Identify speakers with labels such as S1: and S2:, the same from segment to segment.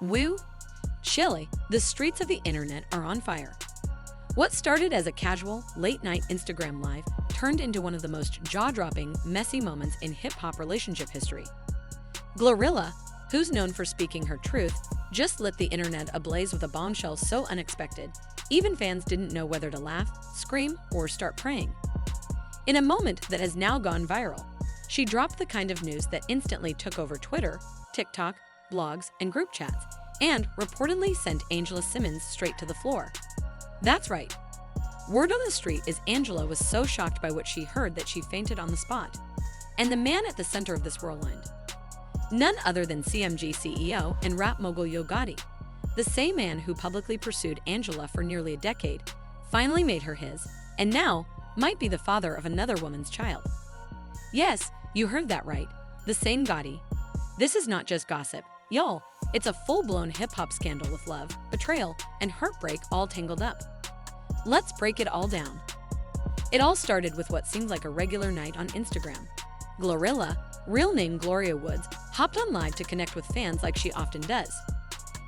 S1: Woo! Chile, the streets of the internet are on fire. What started as a casual, late-night Instagram live turned into one of the most jaw-dropping, messy moments in hip-hop relationship history. GloRilla, who's known for speaking her truth, just lit the internet ablaze with a bombshell so unexpected, even fans didn't know whether to laugh, scream, or start praying. In a moment that has now gone viral, she dropped the kind of news that instantly took over Twitter, TikTok, blogs, and group chats, and reportedly sent Angela Simmons straight to the floor. That's right. Word on the street is Angela was so shocked by what she heard that she fainted on the spot. And the man at the center of this whirlwind? None other than CMG CEO and rap mogul Yo Gotti. The same man who publicly pursued Angela for nearly a decade, finally made her his, and now might be the father of another woman's child. Yes, you heard that right. The same Gotti. This is not just gossip, y'all. It's a full-blown hip-hop scandal with love, betrayal, and heartbreak all tangled up. Let's break it all down. It all started with what seemed like a regular night on Instagram. GloRilla, real name Gloria Woods, hopped on live to connect with fans like she often does.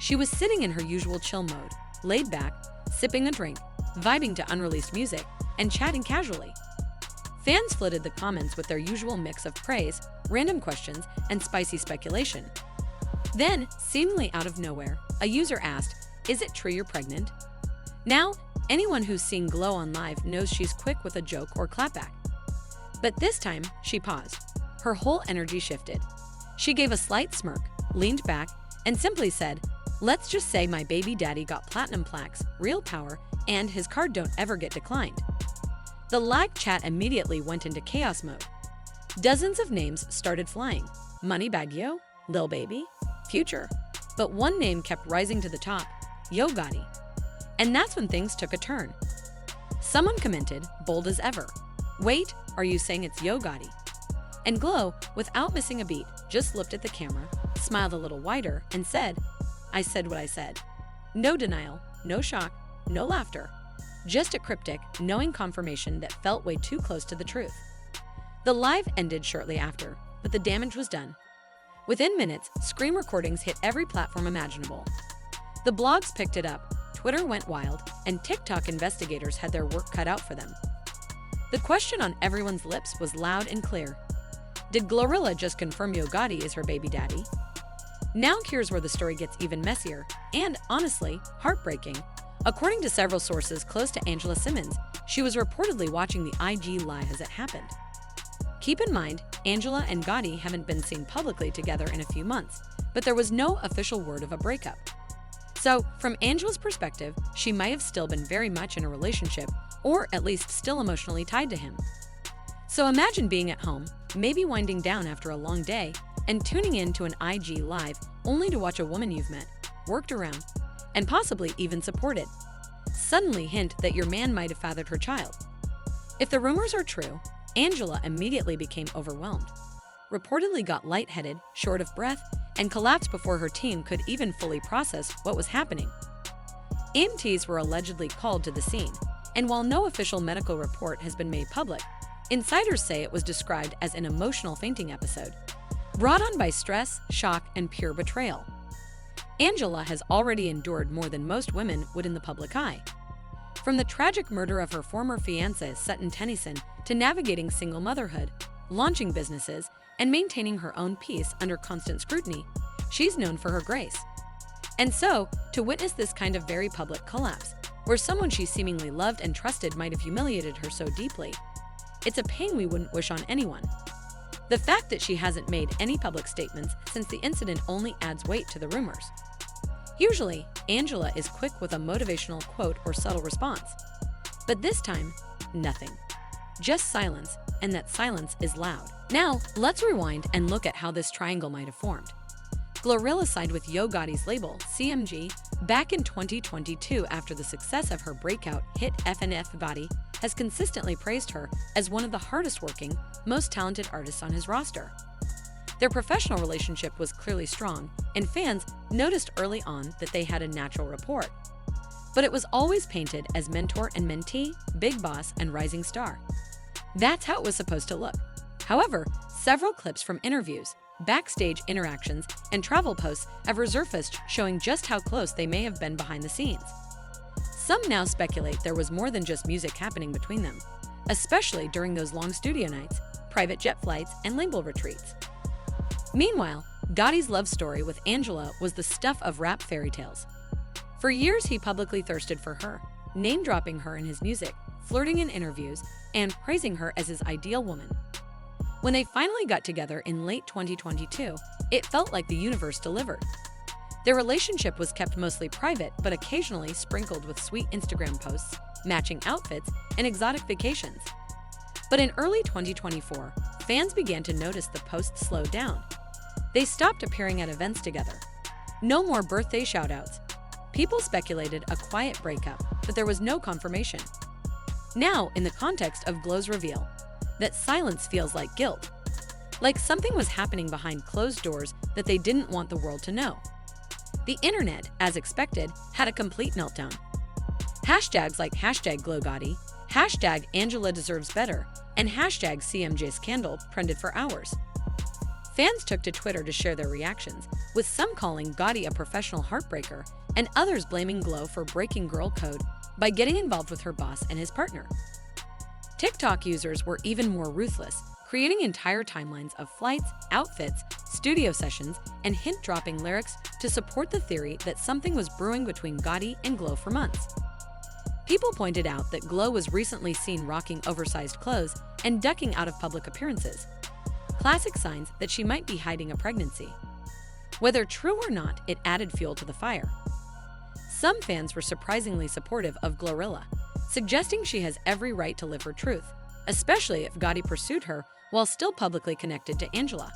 S1: She was sitting in her usual chill mode, laid back, sipping a drink, vibing to unreleased music, and chatting casually. Fans flooded the comments with their usual mix of praise, random questions, and spicy speculation. Then, seemingly out of nowhere, a user asked, "Is it true you're pregnant?" Now, anyone who's seen Glo on live knows she's quick with a joke or clapback. But this time, she paused. Her whole energy shifted. She gave a slight smirk, leaned back, and simply said, "Let's just say my baby daddy got platinum plaques, real power, and his card don't ever get declined." The live chat immediately went into chaos mode. Dozens of names started flying. Moneybagg Yo, Lil Baby, Future. But one name kept rising to the top, Yo Gotti. And that's when things took a turn. Someone commented, bold as ever, "Wait, are you saying it's Yo Gotti?" And Glo, without missing a beat, just looked at the camera, smiled a little wider, and said, "I said what I said." No denial, no shock, no laughter. Just a cryptic, knowing confirmation that felt way too close to the truth. The live ended shortly after, but the damage was done. Within minutes, screen recordings hit every platform imaginable. The blogs picked it up, Twitter went wild, and TikTok investigators had their work cut out for them. The question on everyone's lips was loud and clear. Did GloRilla just confirm Yo Gotti is her baby daddy? Now here's where the story gets even messier, and honestly, heartbreaking. According to several sources close to Angela Simmons, she was reportedly watching the IG live as it happened. Keep in mind, Angela and Gotti haven't been seen publicly together in a few months, but there was no official word of a breakup. So, from Angela's perspective, she might have still been very much in a relationship, or at least still emotionally tied to him. So imagine being at home, maybe winding down after a long day, and tuning in to an IG live only to watch a woman you've met, worked around, and possibly even supported suddenly hint that your man might have fathered her child. If the rumors are true, Angela immediately became overwhelmed, reportedly got lightheaded, short of breath, and collapsed before her team could even fully process what was happening. EMTs were allegedly called to the scene, and while no official medical report has been made public, insiders say it was described as an emotional fainting episode, brought on by stress, shock, and pure betrayal. Angela has already endured more than most women would in the public eye. From the tragic murder of her former fiancé, Sutton Tennyson, to navigating single motherhood, launching businesses, and maintaining her own peace under constant scrutiny, she's known for her grace. And so, to witness this kind of very public collapse, where someone she seemingly loved and trusted might have humiliated her so deeply, it's a pain we wouldn't wish on anyone. The fact that she hasn't made any public statements since the incident only adds weight to the rumors. Usually, Angela is quick with a motivational quote or subtle response. But this time, nothing. Just silence, and that silence is loud. Now, let's rewind and look at how this triangle might have formed. GloRilla signed with Yo Gotti's label, CMG, back in 2022 after the success of her breakout hit FNF. Gotti has consistently praised her as one of the hardest-working, most talented artists on his roster. Their professional relationship was clearly strong, and fans noticed early on that they had a natural rapport. But it was always painted as mentor and mentee, big boss, and rising star. That's how it was supposed to look. However, several clips from interviews, backstage interactions, and travel posts have resurfaced showing just how close they may have been behind the scenes. Some now speculate there was more than just music happening between them, especially during those long studio nights, private jet flights, and label retreats. Meanwhile, Gotti's love story with Angela was the stuff of rap fairy tales. For years, he publicly thirsted for her, name-dropping her in his music, flirting in interviews, and praising her as his ideal woman. When they finally got together in late 2022, it felt like the universe delivered. Their relationship was kept mostly private, but occasionally sprinkled with sweet Instagram posts, matching outfits, and exotic vacations. But in early 2024, fans began to notice the posts slowed down. They stopped appearing at events together. No more birthday shoutouts. People speculated a quiet breakup, but there was no confirmation. Now, in the context of Glo's reveal, that silence feels like guilt. Like something was happening behind closed doors that they didn't want the world to know. The internet, as expected, had a complete meltdown. Hashtags like #GloGotti, #AngelaDeservesBetter, and #CMJScandal trended for hours. Fans took to Twitter to share their reactions, with some calling Gotti a professional heartbreaker and others blaming Glo for breaking girl code by getting involved with her boss and his partner. TikTok users were even more ruthless, creating entire timelines of flights, outfits, studio sessions, and hint-dropping lyrics to support the theory that something was brewing between Gotti and Glo for months. People pointed out that Glo was recently seen rocking oversized clothes and ducking out of public appearances, classic signs that she might be hiding a pregnancy. Whether true or not, it added fuel to the fire. Some fans were surprisingly supportive of GloRilla, suggesting she has every right to live her truth, especially if Gotti pursued her while still publicly connected to Angela.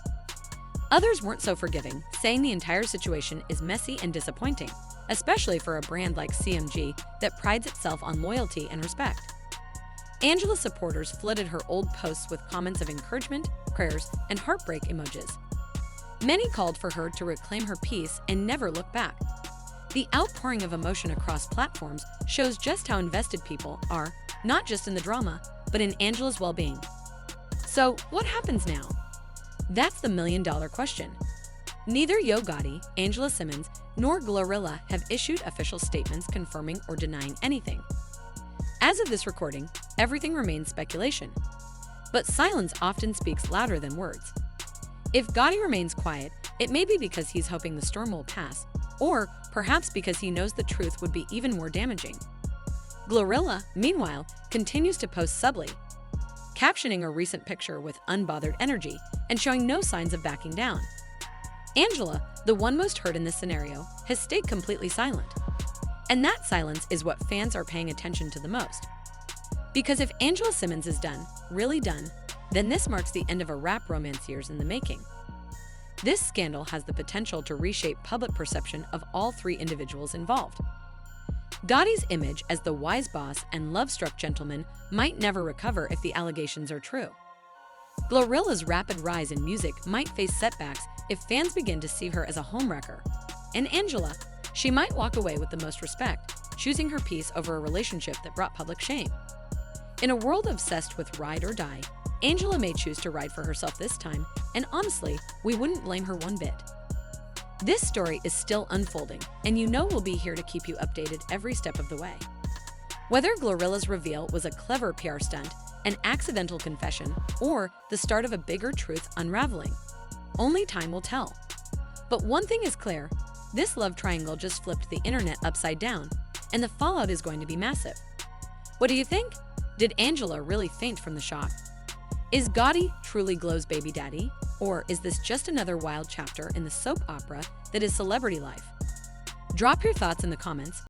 S1: Others weren't so forgiving, saying the entire situation is messy and disappointing, especially for a brand like CMG that prides itself on loyalty and respect. Angela's supporters flooded her old posts with comments of encouragement, prayers, and heartbreak emojis. Many called for her to reclaim her peace and never look back. The outpouring of emotion across platforms shows just how invested people are, not just in the drama, but in Angela's well-being. So, what happens now? That's the million-dollar question. Neither Yo Gotti, Angela Simmons, nor GloRilla have issued official statements confirming or denying anything. As of this recording, everything remains speculation. But silence often speaks louder than words. If Gotti remains quiet, it may be because he's hoping the storm will pass, or perhaps because he knows the truth would be even more damaging. GloRilla, meanwhile, continues to post subtly, captioning a recent picture with unbothered energy and showing no signs of backing down. Angela, the one most hurt in this scenario, has stayed completely silent. And that silence is what fans are paying attention to the most. Because if Angela Simmons is done, really done, then this marks the end of a rap romance years in the making. This scandal has the potential to reshape public perception of all three individuals involved. Gotti's image as the wise boss and love-struck gentleman might never recover if the allegations are true. GloRilla's rapid rise in music might face setbacks if fans begin to see her as a homewrecker. And Angela, she might walk away with the most respect, choosing her peace over a relationship that brought public shame. In a world obsessed with ride or die, Angela may choose to ride for herself this time, and honestly, we wouldn't blame her one bit. This story is still unfolding, and you know we'll be here to keep you updated every step of the way. Whether GloRilla's reveal was a clever PR stunt, an accidental confession, or the start of a bigger truth unraveling, only time will tell. But one thing is clear, this love triangle just flipped the internet upside down, and the fallout is going to be massive. What do you think? Did Angela really faint from the shock? Is Gotti truly Glo's baby daddy? Or is this just another wild chapter in the soap opera that is celebrity life? Drop your thoughts in the comments